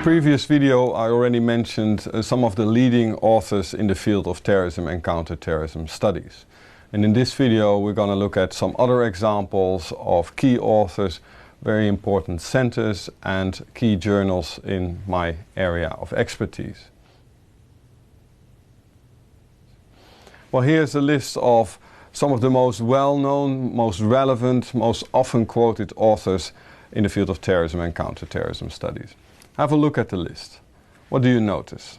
previous video I already mentioned some of the leading authors in the field of terrorism and counterterrorism studies. And in this video we're going to look at some other examples of key authors, very important centers and key journals in my area of expertise. Well, here's a list of some of the most well-known, most relevant, most often quoted authors in the field of terrorism and counterterrorism studies. Have a look at the list. What do you notice?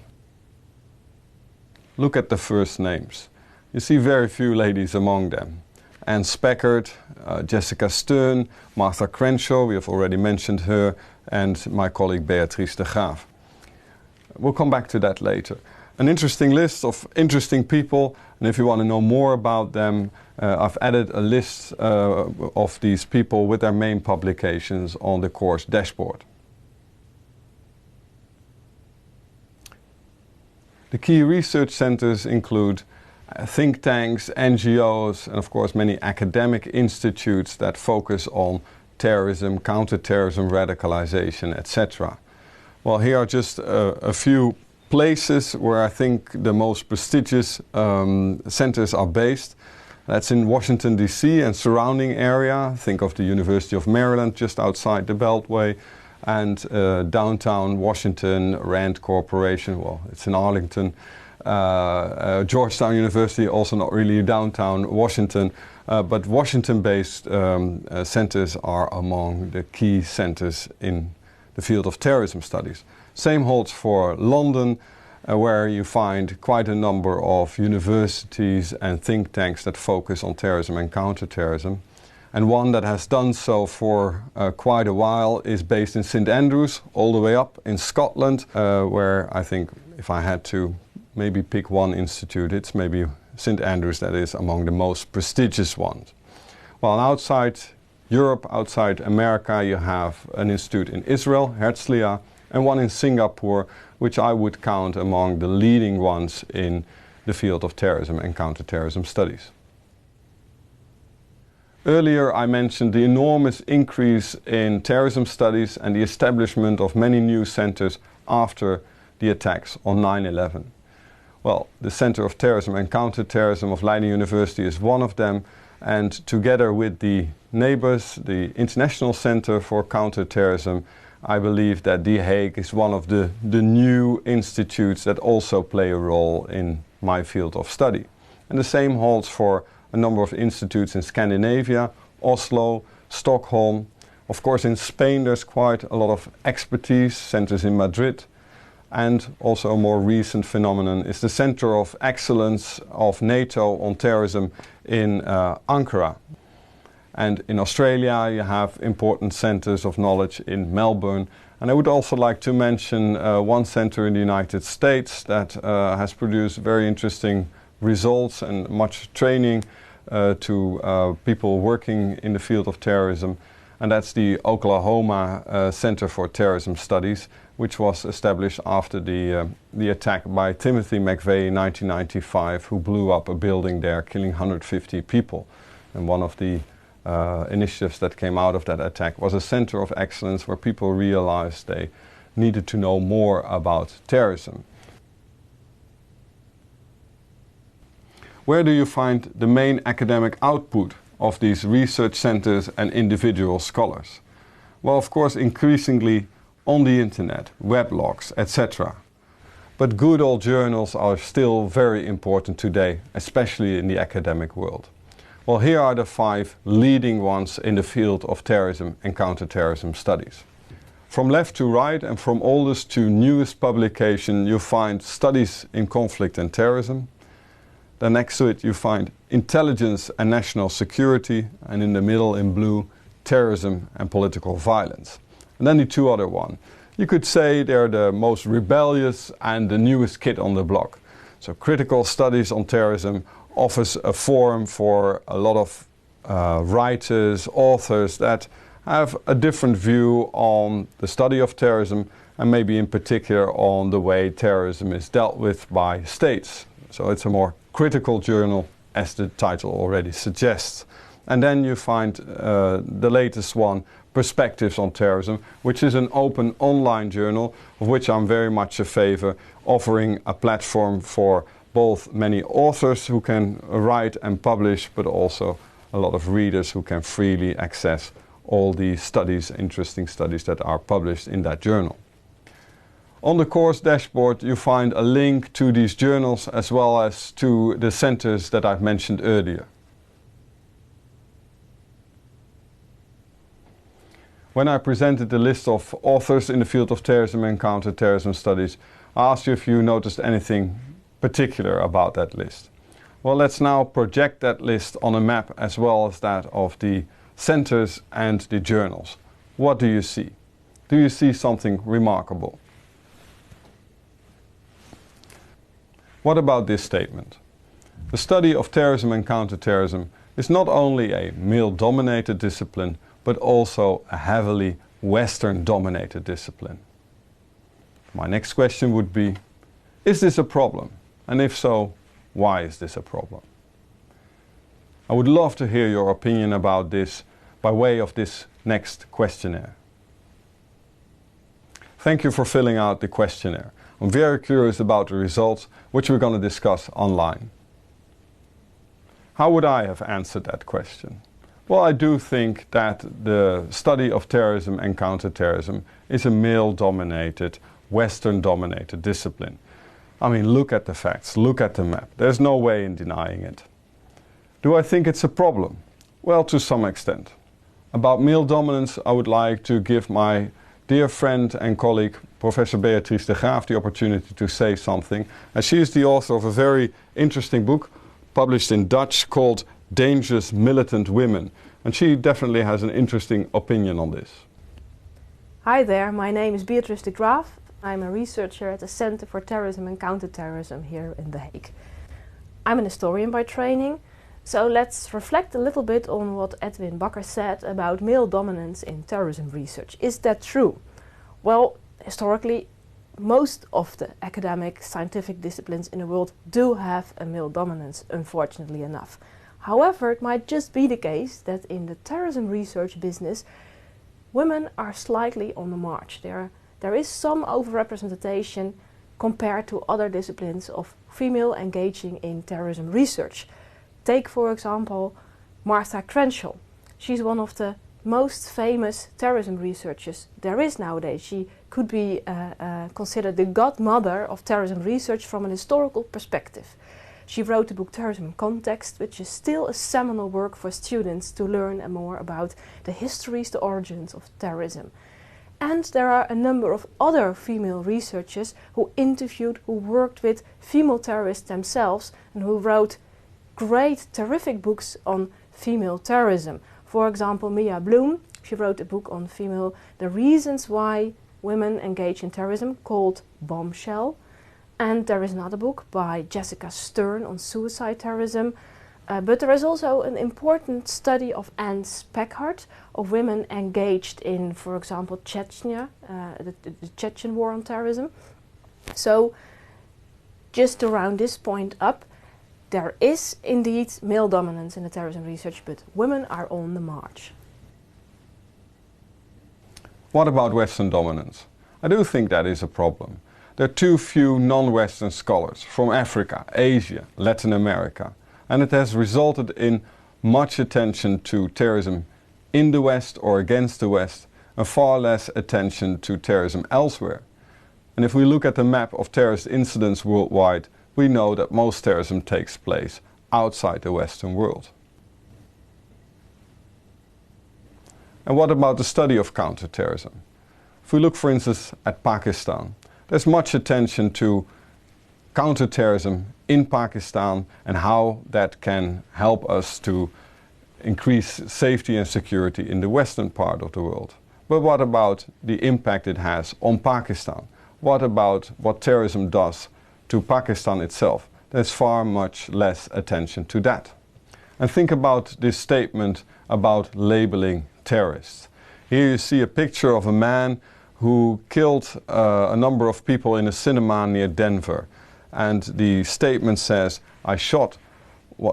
Look at the first names. You see very few ladies among them. Anne Speckert, Jessica Stern, Martha Crenshaw, we have already mentioned her, and my colleague Beatrice de Graaf. We'll come back to that later. An interesting list of interesting people, and if you want to know more about them, I've added a list of these people with their main publications on the course dashboard. The key research centers include think tanks, NGOs, and of course many academic institutes that focus on terrorism, counterterrorism, radicalization, etc. Well, here are just a few places where I think the most prestigious centers are based. That's in Washington, D.C. and surrounding area. Think of the University of Maryland just outside the Beltway, and downtown Washington, Rand Corporation, well, it's in Arlington. Georgetown University, also not really downtown Washington, but Washington-based centers are among the key centers in the field of terrorism studies. Same holds for London, where you find quite a number of universities and think tanks that focus on terrorism and counterterrorism. And one that has done so for quite a while is based in St Andrews, all the way up in Scotland, where I think if I had to maybe pick one institute, it's maybe St Andrews that is among the most prestigious ones. While outside Europe, outside America, you have an institute in Israel, Herzliya, and one in Singapore, which I would count among the leading ones in the field of terrorism and counterterrorism studies. Earlier I mentioned the enormous increase in terrorism studies and the establishment of many new centers after the attacks on 9/11. Well, the Center of Terrorism and Counterterrorism of Leiden University is one of them, and together with the neighbors, the International Center for Counterterrorism, I believe that The Hague is one of the new institutes that also play a role in my field of study. And the same holds for a number of institutes in Scandinavia, Oslo, Stockholm. Of course, in Spain there's quite a lot of expertise, centers in Madrid. And also a more recent phenomenon is the Center of Excellence of NATO on Terrorism in Ankara. And in Australia you have important centers of knowledge in Melbourne. And I would also like to mention one center in the United States that has produced very interesting results and much training to people working in the field of terrorism, and that's the Oklahoma Center for Terrorism Studies, which was established after the attack by Timothy McVeigh in 1995, who blew up a building there, killing 150 people. And one of the initiatives that came out of that attack was a center of excellence where people realized they needed to know more about terrorism. Where do you find the main academic output of these research centers and individual scholars? Well, of course, increasingly on the internet, weblogs, etc. But good old journals are still very important today, especially in the academic world. Well, here are the 5 leading ones in the field of terrorism and counterterrorism studies. From left to right and from oldest to newest publication, you find Studies in Conflict and Terrorism. Then next to it you find Intelligence and National Security, and in the middle in blue, Terrorism and Political Violence. And then the 2 other ones. You could say they're the most rebellious and the newest kid on the block. So Critical Studies on Terrorism offers a forum for a lot of writers, authors that have a different view on the study of terrorism, and maybe in particular on the way terrorism is dealt with by states. So it's a more critical journal, as the title already suggests. And then you find the latest one, Perspectives on Terrorism, which is an open online journal of which I'm very much a favor, offering a platform for both many authors who can write and publish, but also a lot of readers who can freely access all the studies, interesting studies that are published in that journal. On the course dashboard you find a link to these journals as well as to the centers that I've mentioned earlier. When I presented the list of authors in the field of terrorism and counterterrorism studies, I asked you if you noticed anything particular about that list. Well, let's now project that list on a map as well as that of the centers and the journals. What do you see? Do you see something remarkable? What about this statement? The study of terrorism and counterterrorism is not only a male-dominated discipline, but also a heavily Western-dominated discipline. My next question would be, is this a problem? And if so, why is this a problem? I would love to hear your opinion about this by way of this next questionnaire. Thank you for filling out the questionnaire. I'm very curious about the results, which we're going to discuss online. How would I have answered that question? Well, I do think that the study of terrorism and counterterrorism is a male-dominated, Western-dominated discipline. I mean, look at the facts, look at the map. There's no way in denying it. Do I think it's a problem? Well, to some extent. About male dominance, I would like to give my dear friend and colleague, Professor Beatrice de Graaf, the opportunity to say something. And she is the author of a very interesting book, published in Dutch, called Dangerous Militant Women. And she definitely has an interesting opinion on this. Hi there, my name is Beatrice de Graaf. I'm a researcher at the Center for Terrorism and Counterterrorism here in The Hague. I'm an historian by training, so let's reflect a little bit on what Edwin Bakker said about male dominance in terrorism research. Is that true? Well, historically, most of the academic scientific disciplines in the world do have a male dominance, unfortunately enough. However, it might just be the case that in the terrorism research business, women are slightly on the march. There is some overrepresentation compared to other disciplines of female engaging in terrorism research. Take, for example, Martha Crenshaw. She's one of the most famous terrorism researchers there is nowadays. She could be considered the godmother of terrorism research from an historical perspective. She wrote the book Terrorism in Context, which is still a seminal work for students to learn more about the histories, the origins of terrorism. And there are a number of other female researchers who interviewed, who worked with female terrorists themselves and who wrote great, terrific books on female terrorism. For example, Mia Bloom, she wrote a book on the reasons why women engage in terrorism called Bombshell. And there is another book by Jessica Stern on suicide terrorism. But there is also an important study of Anne Speckhard of women engaged in, for example, Chechnya, the Chechen war on terrorism. So, just to round this point up, there is indeed male dominance in the terrorism research, but women are on the march. What about Western dominance? I do think that is a problem. There are too few non-Western scholars from Africa, Asia, Latin America. And it has resulted in much attention to terrorism in the West or against the West, and far less attention to terrorism elsewhere. And if we look at the map of terrorist incidents worldwide, we know that most terrorism takes place outside the Western world. And what about the study of counterterrorism? If we look, for instance, at Pakistan, there's much attention to counterterrorism in Pakistan and how that can help us to increase safety and security in the western part of the world. But what about the impact it has on Pakistan? What about what terrorism does to Pakistan itself? There's far much less attention to that. And think about this statement about labeling terrorists. Here you see a picture of a man who killed a number of people in a cinema near Denver. And the statement says, I shot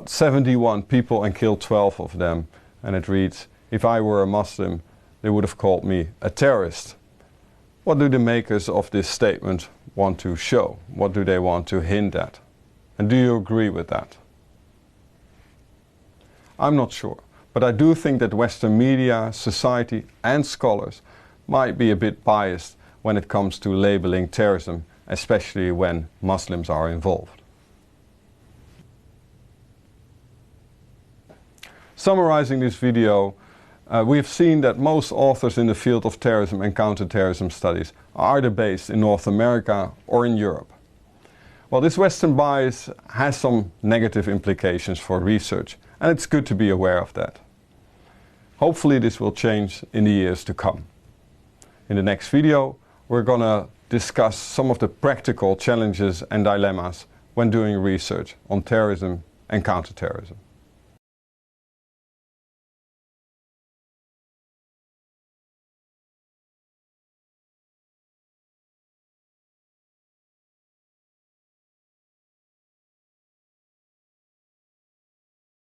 71 people and killed 12 of them and it reads, "If I were a Muslim, they would have called me a terrorist." What do the makers of this statement want to show? What do they want to hint at? And do you agree with that? I'm not sure, but I do think that Western media, society and scholars might be a bit biased when it comes to labeling terrorism, especially when Muslims are involved. Summarizing this video, we've seen that most authors in the field of terrorism and counterterrorism studies are either based in North America or in Europe. Well, this Western bias has some negative implications for research, and it's good to be aware of that. Hopefully this will change in the years to come. In the next video, we're going to discuss some of the practical challenges and dilemmas when doing research on terrorism and counterterrorism.